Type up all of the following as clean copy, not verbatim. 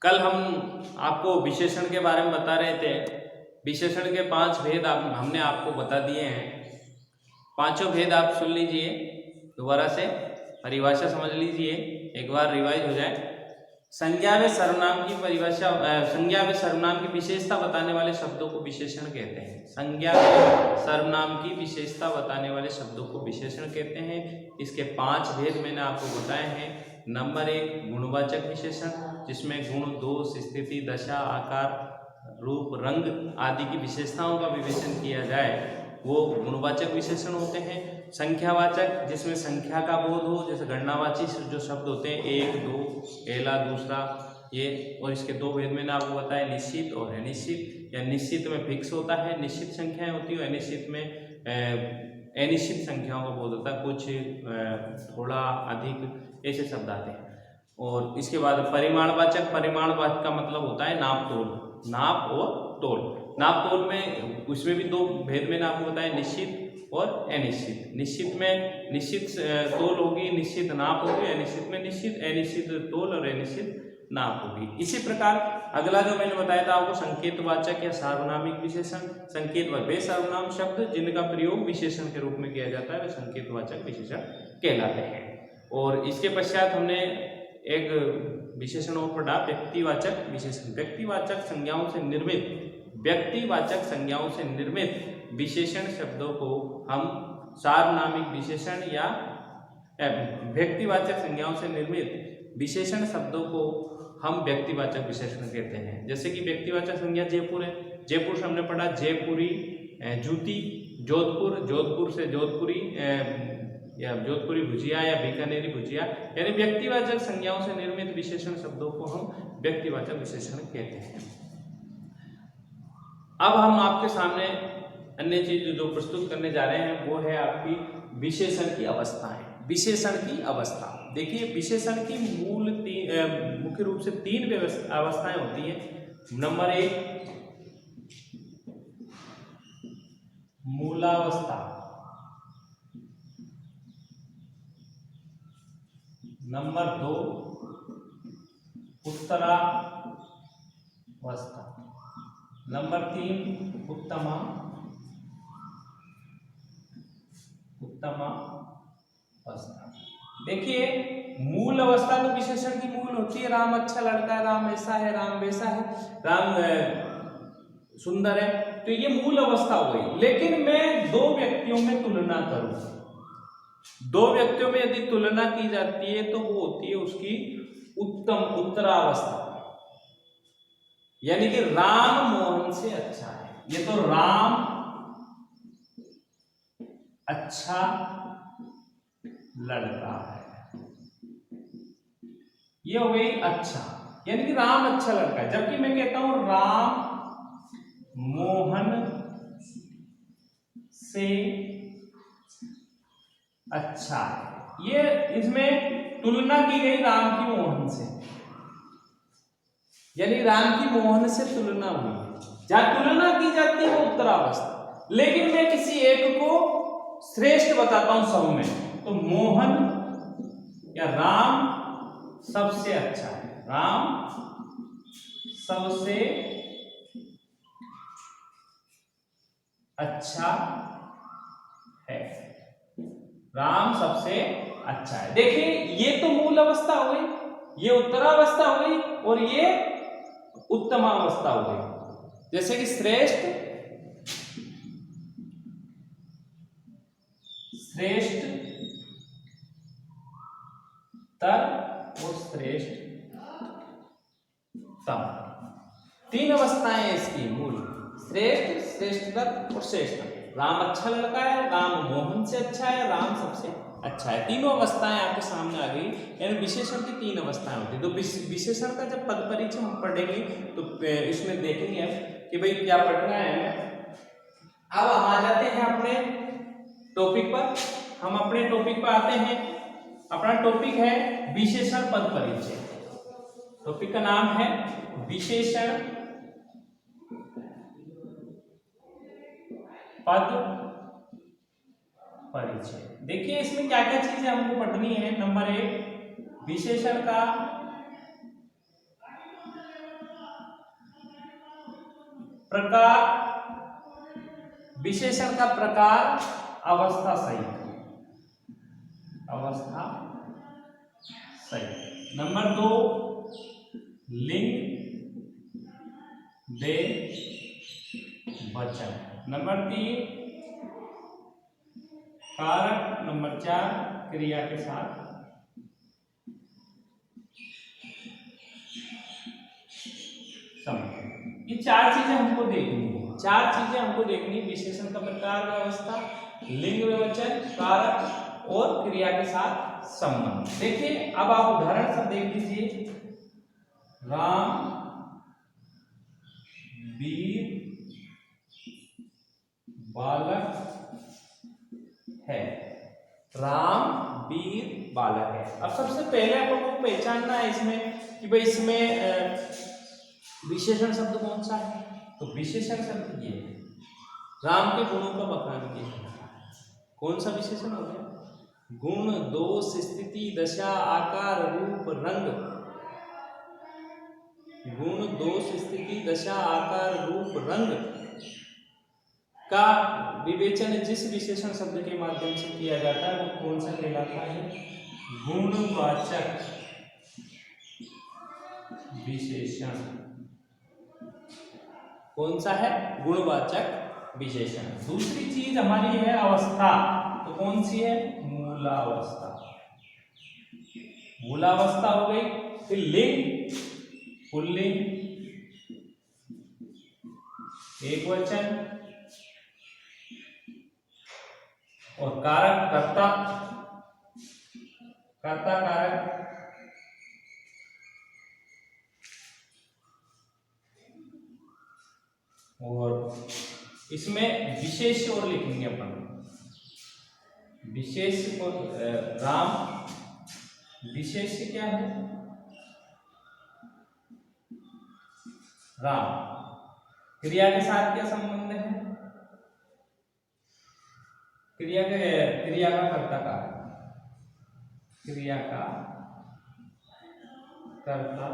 कल हम आपको विशेषण के बारे में बता रहे थे। विशेषण के 5 भेद हमने आपको बता दिए हैं। पांचों भेद आप सुन लीजिए, दोबारा से परिभाषा समझ लीजिए, एक बार रिवाइज हो जाए। संज्ञा व सर्वनाम की परिभाषा, संज्ञा व सर्वनाम की विशेषता बताने वाले शब्दों को विशेषण कहते हैं। संज्ञा व सर्वनाम की विशेषता बताने वाले शब्दों को विशेषण कहते हैं। इसके 5 भेद मैंने आपको बताए हैं। नंबर 1 गुणवाचक विशेषण, जिसमें गुण, दोष, स्थिति, दशा, आकार, रूप, रंग आदि की विशेषताओं का विवेचन किया जाए, वो गुणवाचक विशेषण होते हैं। संख्यावाचक, जिसमें संख्या का बोध हो, जैसे गणनावाची जो शब्द होते हैं 1, 2, पहला, दूसरा, ये। और इसके 2 भेद मैंने आपको बताया, निश्चित और अनिश्चित। या निश्चित में फिक्स होता है, निश्चित संख्याएं होती है, अनिश्चित में अनिश्चित संख्याओं का बोध होता है, कुछ थोड़ा अधिक, ऐसे शब्द आते हैं। और इसके बाद परिमाणवाचक, परिमाणवाचक का मतलब होता है नाप तोल, नाप और तोल। नाप तोल में उसमें भी 2 भेद मैंने आपको बताया, निश्चित और अनिश्चित। निश्चित में निश्चित तोल होगी, निश्चित नाप होगी, अनिश्चित में निश्चित, अनिश्चित तोल और अनिश्चित नाप होगी। इसी प्रकार अगला जो मैंने बताया था आपको, संकेतवाचक या सार्वनामिक विशेषण। संकेतवाचक वे सर्वनाम शब्द जिनका प्रयोग विशेषण के रूप में किया जाता है, वे संकेतवाचक विशेषण कहलाते हैं। और इसके पश्चात हमने एक विशेषण और पढ़ा, व्यक्तिवाचक विशेषण। व्यक्तिवाचक संज्ञाओं से निर्मित, व्यक्तिवाचक संज्ञाओं से निर्मित विशेषण शब्दों को हम सार्वनामिक विशेषण या व्यक्तिवाचक संज्ञाओं से निर्मित विशेषण शब्दों को हम व्यक्तिवाचक विशेषण कहते हैं। जैसे कि व्यक्तिवाचक संज्ञा जयपुर है, जयपुर से हमने पढ़ा जयपुरी जूती। जोधपुर, जोधपुर से जोधपुरी या जोधपुरी भुजिया या बीकानेरी भुजिया। यानी व्यक्तिवाचक संज्ञाओं से निर्मित विशेषण शब्दों को हम व्यक्तिवाचक विशेषण कहते हैं। अब हम आपके सामने अन्य चीज जो प्रस्तुत करने जा रहे हैं वो है आपकी विशेषण की अवस्थाएं। विशेषण की अवस्था देखिए, विशेषण की मुख्य रूप से 3 अवस्थाएं होती हैं। नंबर 1 मूलावस्था, नंबर 2 उत्तरावस्था, नंबर 3 उत्तमावस्था। देखिए, मूल अवस्था तो विशेषण की मूल होती है। राम अच्छा लड़का है, राम ऐसा है, राम वैसा है, राम सुंदर है, तो ये मूल अवस्था हो गई। लेकिन मैं 2 व्यक्तियों में तुलना करूं, 2 व्यक्तियों में यदि तुलना की जाती है तो वो होती है उसकी उत्तरावस्था। यानी कि राम मोहन से अच्छा है, ये तो राम अच्छा लड़का है, ये हो गई अच्छा, यानी कि राम अच्छा लड़का है। जबकि मैं कहता हूं राम मोहन से अच्छा है, ये इसमें तुलना की गई राम की मोहन से, यानी राम की मोहन से तुलना हुई। जहां तुलना की जाती है वो उत्तरावस्था। लेकिन मैं किसी एक को श्रेष्ठ बताता हूं सब में, तो मोहन या राम सबसे अच्छा है, राम सबसे अच्छा है, राम सबसे अच्छा है। देखिए, ये तो मूल अवस्था हो गई, ये उत्तरावस्था हो गई और ये उत्तमावस्था हो गई। जैसे कि श्रेष्ठ, श्रेष्ठ तर और श्रेष्ठ तम, 3 अवस्थाएं हैं इसकी मूल, श्रेष्ठ, श्रेष्ठतर और श्रेष्ठ। राम अच्छा लड़का है, राम मोहन से अच्छा है, राम सबसे अच्छा है। तीनों अवस्थाएं आपके सामने आ गई। यानी विशेषण की 3 अवस्थाएं होती है। तो विशेषण का जब पद परिचय हम पढ़ेंगे तो इसमें देखेंगे कि भाई क्या पढ़ना है। अब हम आ जाते हैं अपने टॉपिक पर। हम अपने टॉपिक पर आते हैं। अपना टॉपिक है विशेषण पद परिचय। टॉपिक का नाम है विशेषण पद परिचय। देखिए, इसमें क्या क्या चीजें हमको पढ़नी है। नंबर 1 विशेषण का प्रकार, विशेषण का प्रकार अवस्था सहित, अवस्था सहित। नंबर 2 लिंग बे वचन। नंबर 3 कारक। नंबर 4 क्रिया के साथ संबंध। ये 4 चीजें हमको देखनी है, 4 चीजें हमको देखनी। विशेषण का प्रकार, व्यवस्था, लिंग वचन, कारक और क्रिया के साथ संबंध। देखिए अब आप उदाहरण सब देख लीजिए। राम वीर बालक है। राम वीर बालक है। अब सबसे पहले आपको पहचानना है इसमें कि भाई इसमें विशेषण शब्द कौन सा है। तो विशेषण शब्द ये है, राम के गुणों का बखान किया। कौन सा विशेषण हो गया? गुण, दोष, स्थिति, दशा, आकार, रूप, रंग। गुण, दोष, स्थिति, दशा, आकार, रूप, रंग का विवेचन जिस विशेषण शब्द के माध्यम से किया जाता है वो कौन सा कहलाता है? गुणवाचक विशेषण। कौन सा है? गुणवाचक विशेषण। दूसरी चीज हमारी है अवस्था। तो कौन सी है? मूलावस्था। मूलावस्था हो गई। फिर लिंग, पुल्लिंग, एकवचन और कारक, कर्ता, कर्ता कारक। और इसमें विशेष और लिखेंगे अपन। विशेष को राम, विशेष क्या है? राम। क्रिया के साथ क्या संबंध है? क्रिया का कर्ता का, क्रिया का कर्ता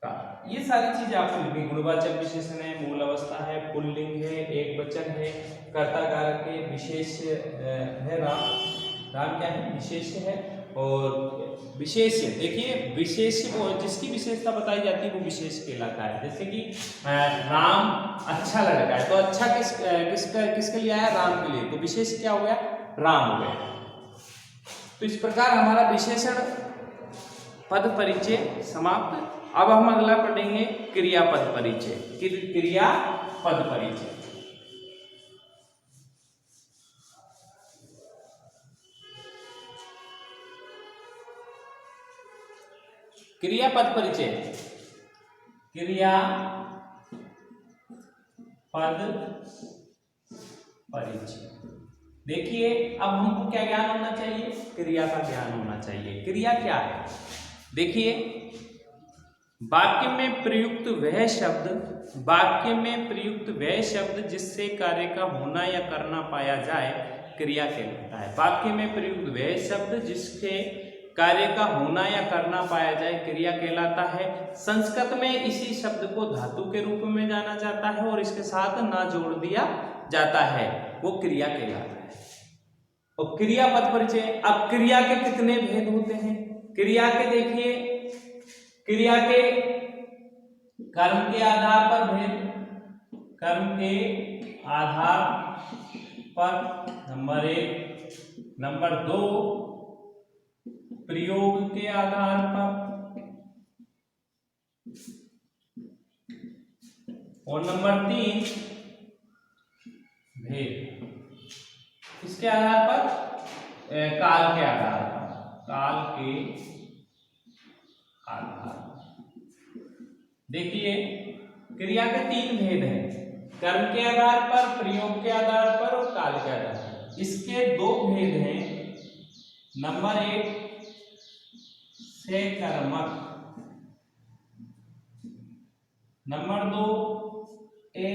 का। ये सारी चीजें आपको लिखनी। गुणवाचक विशेषण है, मूल अवस्था है, पुल्लिंग है, एक वचन है, कर्ता कारक है, विशेष है। राम, राम क्या है? विशेष है। और विशेष देखिए, विशेष वो जिसकी विशेषता बताई जाती है वो विशेष कहलाता है। जैसे कि राम अच्छा लड़का है, तो अच्छा किसके लिए आया? राम के लिए। तो विशेष क्या हो गया? राम हो गया। तो इस प्रकार हमारा विशेषण पद परिचय समाप्त। अब हम अगला पढ़ेंगे क्रियापद परिचय। क्रियापद परिचय। क्रियापद परिचय। क्रियापद परिचय। देखिए अब हमको क्या ज्ञान होना चाहिए? क्रिया का ज्ञान होना चाहिए। क्रिया क्या है? देखिए वाक्य में प्रयुक्त वह शब्द, वाक्य में प्रयुक्त वह शब्द जिससे कार्य का होना या करना पाया जाए क्रिया कहलाता है। वाक्य में प्रयुक्त वह शब्द जिसके कार्य का होना या करना पाया जाए क्रिया कहलाता है। संस्कृत में इसी शब्द को धातु के रूप में जाना जाता है और इसके साथ ना जोड़ दिया जाता है, वो क्रिया कहलाता है। और क्रियापद परिचय। अब क्रिया के कितने भेद होते हैं? क्रिया के देखिए, क्रिया के कर्म के आधार पर भेद, कर्म के आधार पर नंबर 1। नंबर 2 प्रयोग के आधार पर, और नंबर 3 भेद किसके आधार पर? काल के आधार पर, काल के आधार। देखिए क्रिया के 3 भेद हैं, कर्म के आधार पर, प्रयोग के आधार पर और काल के आधार पर। इसके 2 भेद हैं। नंबर 1 से कर्मक, नंबर 2 ए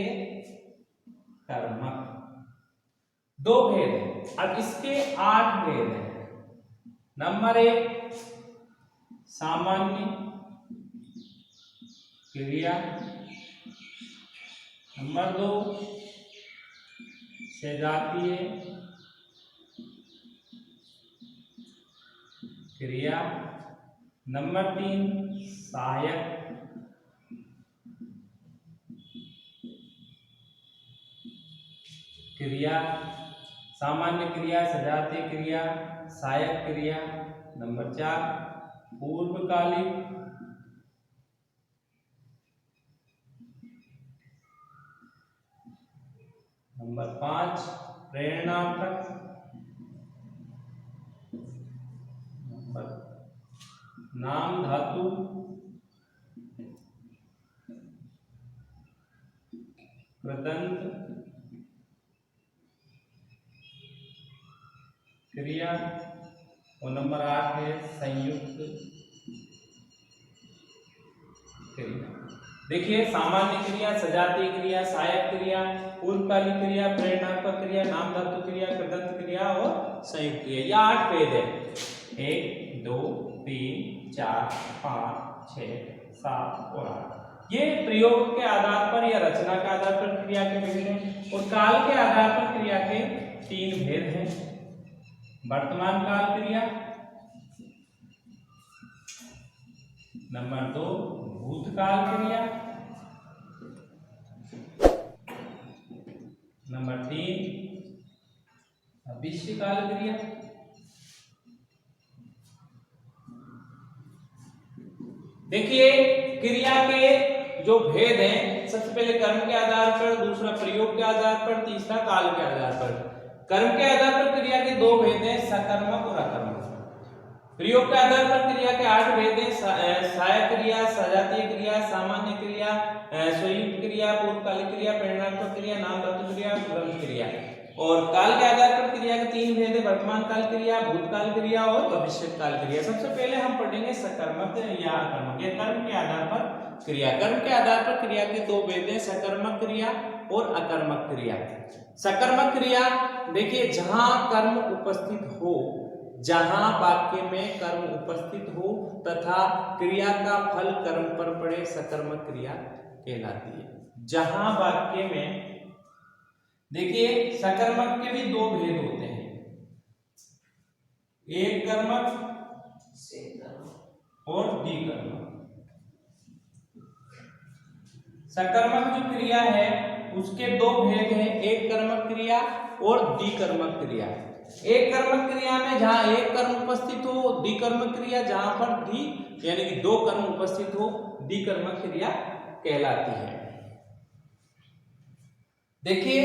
कर्मक। 2 भेद हैं। अब इसके 8 भेद हैं। नंबर 1 सामान्य क्रिया, नंबर 2 सजातीय क्रिया। नंबर 3 सहायक क्रिया। सामान्य क्रिया, सजातीय क्रिया, सहायक क्रिया। नंबर 4 पूर्वकालिक नंबर 5 प्रेरणार्थक। नंबर नाम धातु कृदंत क्रिया। और नंबर 8 है संयुक्त क्रिया। देखिए सामान्य क्रिया, सजातीय क्रिया, सहायक क्रिया, पूर्वकालिक क्रिया, प्रेरणात्मक क्रिया, नाम धातु क्रिया, कृदंत क्रिया और संयुक्त क्रिया। ये 8 भेद है। 1 2 3 4 5 6 7 और 8। ये प्रयोग के आधार पर या रचना के आधार पर क्रिया के भेद हैं और काल के आधार पर क्रिया के 3 भेद हैं। वर्तमान काल क्रिया, नंबर 2 भूतकाल क्रिया, नंबर 3 भविष्यकाल क्रिया। देखिए क्रिया के जो भेद हैं, सबसे पहले कर्म के आधार पर, दूसरा प्रयोग के आधार पर, तीसरा काल के आधार पर। कर्म के आधार पर क्रिया के 2 भेद हैं, सकर्मक और अकर्मक। प्रयोग के आधार पर क्रिया के 8 भेद हैं, सहायक क्रिया, सजातीय क्रिया, सामान्य क्रिया, संयुक्त क्रिया, पूर्वकालिक क्रिया, प्रेरणात्मक क्रिया, नाम धातु क्रिया, कृदंत क्रिया। और काल के आधार पर क्रिया के 3 भेद हैं, वर्तमान काल क्रिया, भूतकाल क्रिया और भविष्यकाल क्रिया। सबसे पहले हम पढ़ेंगे सकर्मक या अकर्मक। ये कर्म के आधार पर क्रिया। कर्म के आधार पर क्रिया के 2 भेद हैं, सकर्मक क्रिया और अकर्मक क्रिया। सकर्मक क्रिया देखिए जहां कर्म उपस्थित हो, जहां वाक्य में कर्म उपस्थित हो तथा क्रिया का फल कर्म पर पड़े, सकर्मक क्रिया कहलाती है। जहां वाक्य में देखिए सकर्मक के भी 2 भेद होते हैं, एक कर्मक और द्विकर्मक। सकर्मक जो क्रिया है उसके 2 भेद हैं, एक कर्मक क्रिया और द्विकर्मक क्रिया। एक कर्मक क्रिया में जहां एक कर्म उपस्थित हो, द्विकर्मक क्रिया जहां पर द्वि यानी कि 2 कर्म उपस्थित हो, द्विकर्मक क्रिया कहलाती है। देखिए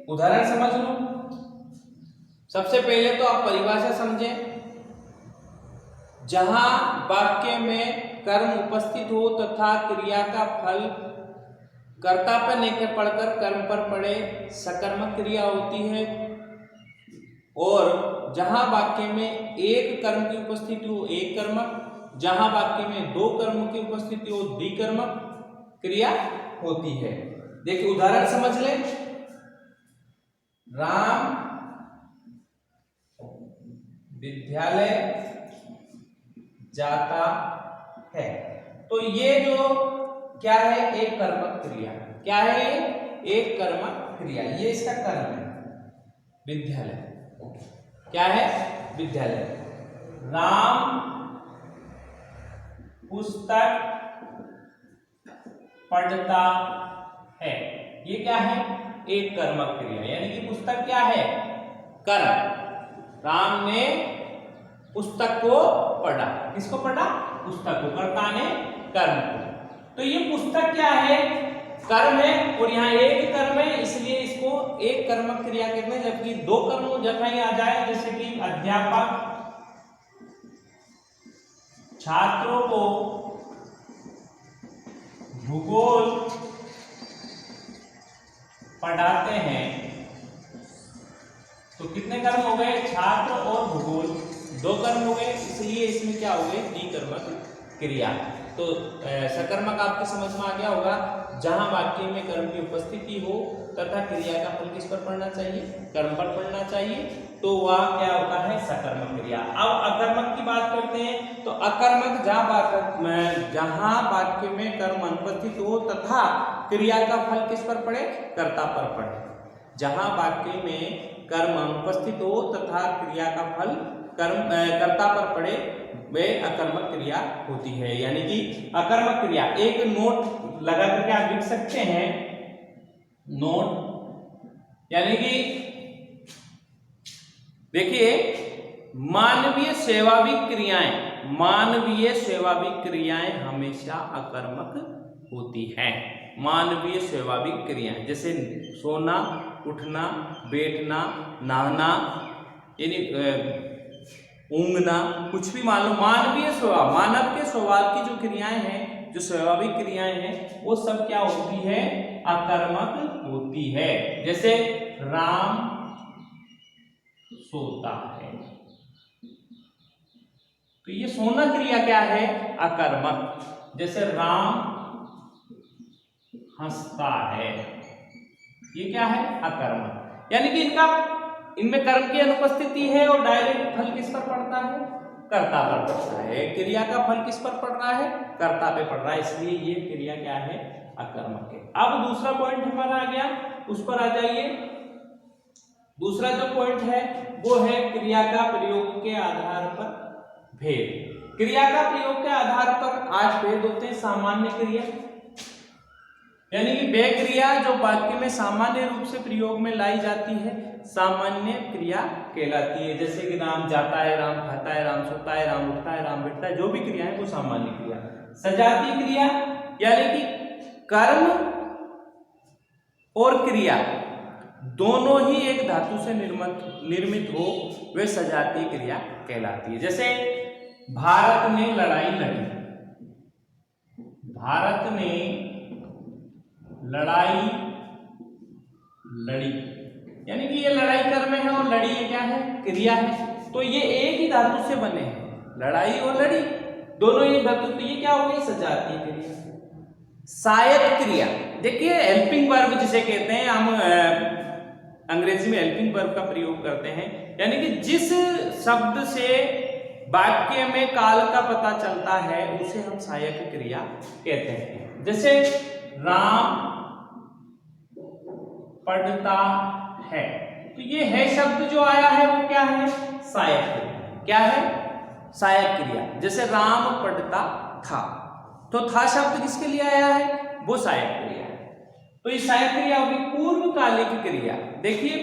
उदाहरण समझ लो। सबसे पहले तो आप परिभाषा समझें। जहां वाक्य में कर्म उपस्थित हो तथा क्रिया का फल कर्ता पर लेकर पढ़कर कर्म पर पड़े, सकर्मक क्रिया होती है। और जहां वाक्य में एक कर्म की उपस्थिति हो, एक कर्मक, जहां वाक्य में 2 कर्मों की उपस्थिति हो, द्विकर्मक क्रिया होती है। देखिए उदाहरण समझ ले। राम विद्यालय जाता है, तो ये जो क्या है, एक कर्मक क्रिया। क्या है ये? एक कर्मक क्रिया। ये इसका कर्म है, विद्यालय। क्या है? विद्यालय। राम पुस्तक पढ़ता है, ये क्या है? एक कर्मक क्रिया। यानी कि पुस्तक क्या है? कर्म। राम ने पुस्तक को पढ़ा। किसको पढ़ा? पुस्तक को। कर्ता ने कर्म को। तो ये पुस्तक क्या है? कर्म है। और यहाँ एक कर्म है, इसलिए इसको एक कर्मक क्रिया कहते हैं। जबकि 2 कर्म जब कहीं आ जाए, जैसे कि अध्यापक छात्रों को भूगोल पढ़ाते हैं, तो कितने कर्म हो गए? छात्र और भूगोल, 2 कर्म हो गए। इसलिए इसमें क्या हो गए? द्विकर्मक क्रिया। तो सकर्मक आपके समझ में आ गया होगा। जहां वाक्य में कर्म की उपस्थिति हो तथा क्रिया का फल किस पर पड़ना चाहिए? कर्म पर पड़ना चाहिए। तो वह क्या होता है, सकर्मक क्रिया। अब अकर्मक की बात करते हैं। तो अकर्मक जहां वाक्य में कर्म अनुपस्थित हो तथा क्रिया का फल किस पर पड़े, कर्ता पर पड़े। जहां वाक्य में कर्म अनुपस्थित हो तथा क्रिया का फल कर्ता पर पड़े, वे अकर्मक क्रिया होती है। यानी कि अकर्मक क्रिया, एक नोट लगा करके आप लिख सकते हैं, नोट यानी कि देखिए, मानवीय स्वाभाविक क्रियाएं हमेशा अकर्मक होती हैं। मानवीय स्वाभाविक क्रियाएं जैसे सोना, उठना, बैठना, नहाना, यानी ऊँघना, कुछ भी मान लो, मानवीय स्वभाव, मानव के स्वभाव की जो क्रियाएं हैं, जो स्वाभाविक क्रियाएं हैं, वो सब क्या होती है, अकर्मक होती है। जैसे राम सोता है, तो ये सोना क्रिया क्या है, अकर्मक। जैसे राम हंसता है, ये क्या है, अकर्मक। यानी कि इनमें कर्म की अनुपस्थिति है और डायरेक्ट फल किस पर पड़ता है, कर्ता पर पड़ता है। क्रिया का फल किस पर पड़ रहा है, कर्ता पे पड़ रहा है, इसलिए ये क्रिया क्या है, अकर्मक है। अब दूसरा पॉइंट हमारा आ गया, उस पर आ जाइए। दूसरा जो पॉइंट है वो है क्रिया का प्रयोग के आधार पर भेद। क्रिया का प्रयोग के आधार पर 8 भेद होते हैं। सामान्य क्रिया, यानी कि वह क्रिया जो वाक्य में सामान्य रूप से प्रयोग में लाई जाती है, सामान्य क्रिया कहलाती है। जैसे कि राम जाता है, राम खाता है, राम सोता है, राम उठता है, राम बैठता है, जो भी क्रिया है वो सामान्य क्रिया। सजातीय क्रिया, यानी कि कर्म और क्रिया दोनों ही एक धातु से निर्मित हो, वे सजातीय क्रिया कहलाती है। जैसे भारत ने लड़ाई लड़ी, भारत ने लड़ाई लड़ी, यानी कि ये लड़ाई कर्म है और लड़ी ये क्या है, क्रिया है। तो ये एक ही धातु से बने हैं, लड़ाई और लड़ी दोनों एक धातु, तो ये क्या हो गई, सजातीय क्रिया। सहायक क्रिया, देखिए हेल्पिंग वर्ब जिसे कहते हैं, हम अंग्रेजी में हेल्पिंग वर्ब का प्रयोग करते हैं, यानी कि जिस शब्द से वाक्य में काल का पता चलता है उसे हम सहायक क्रिया कहते हैं। जैसे राम पढ़ता है, तो ये है शब्द जो आया है वो क्या है, सहायक क्रिया। क्या है, सहायक क्रिया। जैसे राम पढ़ता था, तो था शब्द किसके लिए आया है, वो सहायक क्रिया है। तो ये सहायक क्रिया होगी। पूर्वकालिक क्रिया, देखिए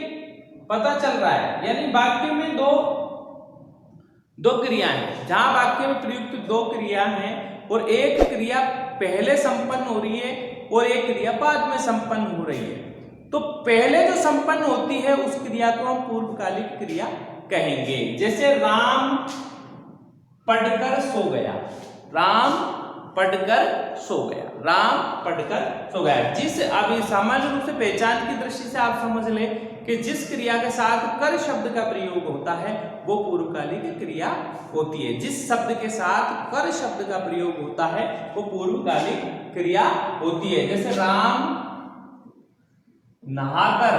पता चल रहा है, यानी वाक्य में दो क्रियाएं हैं, जहां वाक्य में प्रयुक्त 2 क्रिया हैं और एक क्रिया पहले संपन्न हो रही है और एक क्रिया बाद में संपन्न हो रही है। तो पहले जो संपन्न होती है उस क्रिया को हम पूर्वकालिक क्रिया कहेंगे। जैसे राम पढ़कर सो गया, राम पढ़कर सो गया, राम पढ़कर सो गया। जिस अभी सामान्य रूप से पहचान की दृष्टि से आप समझ लें कि जिस क्रिया के साथ कर शब्द का प्रयोग होता है वो पूर्वकालिक क्रिया होती है। जिस शब्द के साथ कर शब्द का प्रयोग होता है वो पूर्वकालिक क्रिया होती है। जैसे राम नहाकर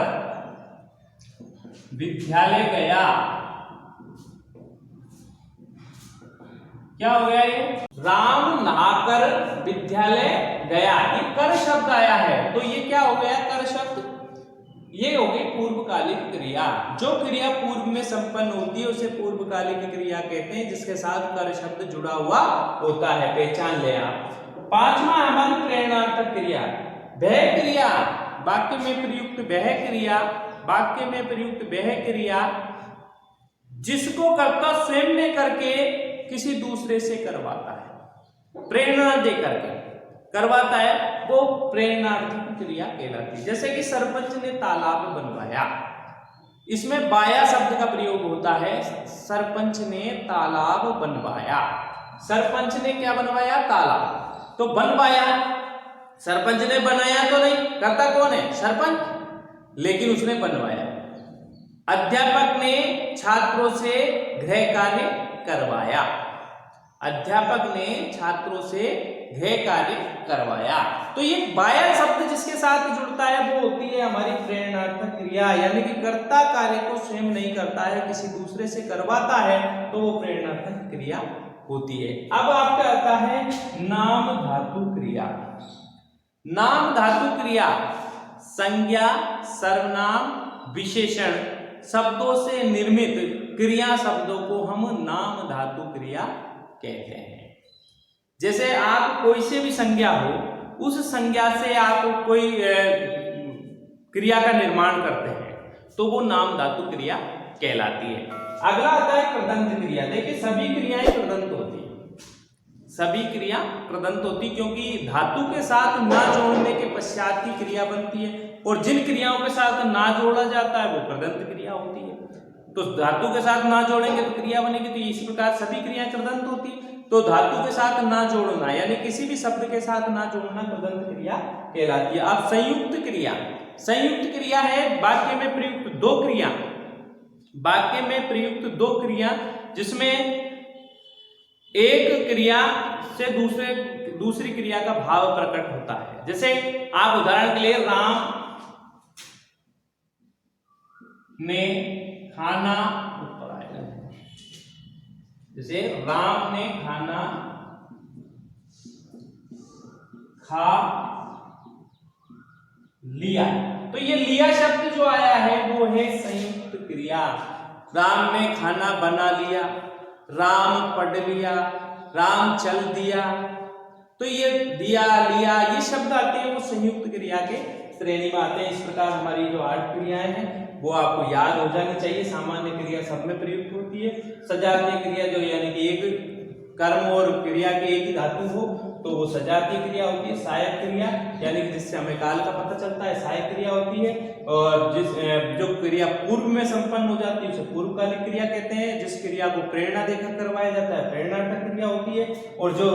विद्यालय गया, क्या हो गया, ये राम नहाकर विद्यालय गया, ये कर शब्द आया है, तो ये क्या हो गया, कर शब्द, ये हो गई पूर्वकालिक क्रिया। जो क्रिया पूर्व में संपन्न होती है उसे पूर्वकालिक क्रिया कहते हैं, जिसके साथ कर शब्द जुड़ा हुआ होता है, पहचान ले आप। 5वां हमारी प्रेरणार्थक क्रिया, वह क्रिया, वाक्य में प्रयुक्त वह क्रिया, वाक्य में प्रयुक्त वह क्रिया जिसको कर्ता स्वयं ने करके किसी दूसरे से करवाता है, प्रेरणा दे करके करवाता है, वो प्रेरणार्थक क्रिया कहलाती है। जैसे कि सरपंच ने तालाब बनवाया, इसमें बाया शब्द का प्रयोग होता है। सरपंच ने तालाब बनवाया, सरपंच ने क्या बनवाया, तालाब। तो बनवाया, सरपंच ने बनाया तो नहीं, करता कौन है, सरपंच, लेकिन उसने बनवाया। अध्यापक ने छात्रों से गृह कार्य करवाया, अध्यापक ने छात्रों से गृह कार्य करवाया। तो ये बाया शब्द जिसके साथ जुड़ता है वो होती है हमारी प्रेरणार्थक क्रिया, यानी कि कर्ता कार्य को स्वयं नहीं करता है, किसी दूसरे से करवाता है तो वो प्रेरणार्थक क्रिया होती है। अब आपका आता है नाम धातु क्रिया। नाम धातु क्रिया संज्ञा, सर्वनाम, विशेषण शब्दों से निर्मित क्रिया शब्दों को हम नाम धातु क्रिया कहते हैं। जैसे आप कोई से भी संज्ञा हो, उस संज्ञा से आप कोई क्रिया का निर्माण करते हैं तो वो नाम धातु क्रिया कहलाती है। अगला आता है कृदंत क्रिया। देखिए सभी क्रियाएं कृदंत होती है, सभी क्रिया कृदंत होती, क्योंकि धातु के साथ ना जोड़ने के पश्चात ही क्रिया बनती है, और जिन क्रियाओं के साथ ना जोड़ा जाता है वो कृदंत क्रिया होती है। तो धातु के साथ ना जोड़ेंगे तो क्रिया बनेगी, तो इस प्रकार सभी क्रियाएं कृदंत होती है। तो धातु के साथ ना जोड़ना यानी किसी भी शब्द के साथ ना जोड़ना कृदंत क्रिया कहलाती है। अब संयुक्त क्रिया, संयुक्त क्रिया है वाक्य में प्रयुक्त दो क्रिया, वाक्य में प्रयुक्त दो क्रिया जिसमें एक क्रिया से दूसरी क्रिया का भाव प्रकट होता है। जैसे आप उदाहरण के लिए राम ने खाना, ऊपर आएगा, जैसे राम ने खाना खा लिया, तो ये लिया शब्द जो आया है वो है संयुक्त क्रिया। राम ने खाना बना लिया, राम पढ़ लिया, राम चल दिया, तो ये दिया लिया ये शब्द आते हैं वो संयुक्त क्रिया के श्रेणी में आते हैं। इस प्रकार हमारी जो 8 क्रियाएं हैं वो आपको याद हो जानी चाहिए। सामान्य क्रिया सब में प्रयुक्त होती है। सजातीय क्रिया जो यानी कि एक कर्म और क्रिया के एक ही धातु हो तो वो सजातीय क्रिया होती है। सहायक क्रिया यानी कि जिससे हमें काल का पता चलता है सहायक क्रिया होती है, और जो क्रिया पूर्व में संपन्न हो जाती है उसे पूर्वकालिक क्रिया कहते हैं। जिस क्रिया को प्रेरणा देकर करवाया जाता है प्रेरणार्थक क्रिया होती है, और जो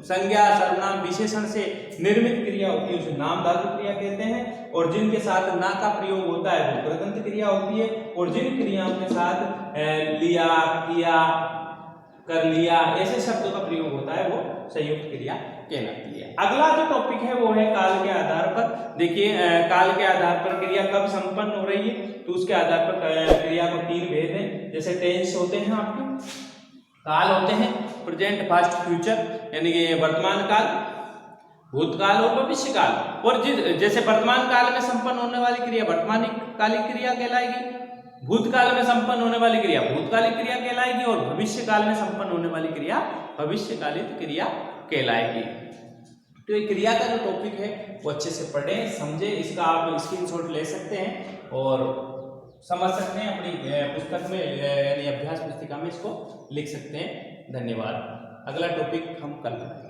संज्ञा, सर्वनाम, विशेषण से निर्मित क्रिया होती है उसे नाम धातु क्रिया कहते हैं, और जिनके साथ ना का प्रयोग होता है वो कृदंत क्रिया होती है, और जिन क्रियाओं के साथ लिया, किया, कर लिया ऐसे शब्दों का प्रयोग होता है वो संयुक्त क्रिया कहलाती है। अगला जो टॉपिक है वो है काल के आधार पर। देखिए काल के आधार पर क्रिया कब संपन्न हो रही है तो उसके आधार पर क्रिया को 3 भेद हैं। जैसे टेंस होते हैं आपके, काल होते हैं प्रेजेंट, पास्ट, फ्यूचर, यानी कि वर्तमान काल, भूतकाल और भविष्य काल। और जैसे वर्तमान काल में संपन्न होने वाली क्रिया वर्तमान कालिक क्रिया कहलाएगी, भूतकाल में संपन्न होने वाली क्रिया भूतकालिक क्रिया कहलाएगी, और भविष्य काल में संपन्न होने वाली क्रिया भविष्यकालिक क्रिया कहलाएगी। तो ये क्रिया का जो टॉपिक है वो अच्छे से पढ़ें, समझें, इसका आप स्क्रीनशॉट ले सकते हैं और समझ सकते हैं, अपनी पुस्तक में यानी अभ्यास पुस्तिका में इसको लिख सकते हैं। धन्यवाद। अगला टॉपिक हम कल पढ़ेंगे।